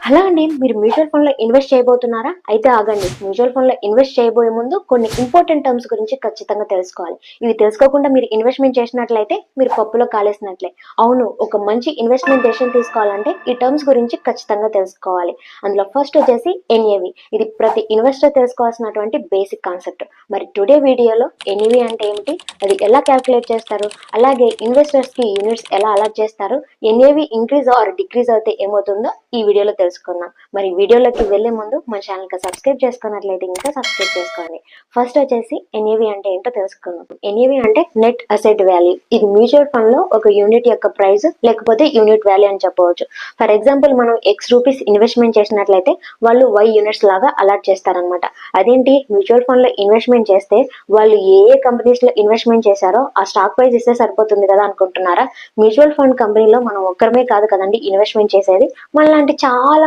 Hello అండి, మీరు mutual fund లో ఇన్వెస్ట్ చేయబోతున్నారా? అయితే ఆగండి. మ్యూచువల్ ఫండ్ లో ఇన్వెస్ట్ చేయబోయే ముందు కొన్ని ఇంపార్టెంట్ టర్మ్స్ గురించి ఖచ్చితంగా తెలుసుకోవాలి. ఇవి తెలుసుకోకుండా మీరు ఇన్వెస్ట్మెంట్ చేసినట్లయితే మీరు పప్పులో కాలేసినట్లే. అవును, ఒక మంచి ఇన్వెస్ట్మెంట్ డెసిషన్ తీసుకోవాలంటే ఈ టర్మ్స్ గురించి ఖచ్చితంగా తెలుసుకోవాలి. అందులో ఫస్ట్ వచ్చేసి ఎన్ఏవి. ఇది ప్రతి ఇన్వెస్టర్ తెలుసుకోవాల్సినటువంటి బేసిక్ కాన్సెప్ట్. మరి టుడే వీడియోలో ఎన్ఏవి అంటే ఏమిటి, అది ఎలా క్యాల్కులేట్ చేస్తారు, అలాగే ఇన్వెస్టర్స్ కి యూనిట్స్ ఎలా అలాట్ చేస్తారు, ఎన్ఏవి ఇంక్రీజ్ ఆర్ డిక్రీజ్ అయితే ఏమవుతుందో ఈ వీడియోలో తెలుసుకుందాం. మరి వీడియోలోకి వెళ్లే ముందు మన ఛానల్ కి సబ్స్క్రైబ్ చేసుకున్నట్లయితే ఇంకా సబ్స్క్రైబ్ చేసుకోండి. ఫస్ట్ వచ్చేసి ఎన్ఏవి అంటే ఏంటో తెలుసుకుందాం. ఎన్ఏవి అంటే నెట్ అసెట్ వాల్యూ. ఇది మ్యూచువల్ ఫండ్ లో ఒక యూనిట్ యొక్క ప్రైస్ లేకపోతే యూనిట్ వాల్యూ అని చెప్పవచ్చు. ఫర్ ఎగ్జాంపుల్, మనం X రూపీస్ ఇన్వెస్ట్మెంట్ చేసినట్లయితే వాళ్ళు Y యూనిట్స్ లాగా అలాట్ చేస్తారనమాట. అదేంటి, మ్యూచువల్ ఫండ్ లో ఇన్వెస్ట్మెంట్ చేస్తే వాళ్ళు ఏ కంపెనీస్ లో ఇన్వెస్ట్మెంట్ చేశారో ఆ స్టాక్ ప్రైస్ ఇస్తే సరిపోతుంది కదా అనుకుంటున్నారా? మ్యూచువల్ ఫండ్ కంపెనీలో మనం ఒక్కరమే కాదు కదండి ఇన్వెస్ట్మెంట్ చేసేది. మనలాంటి చాలా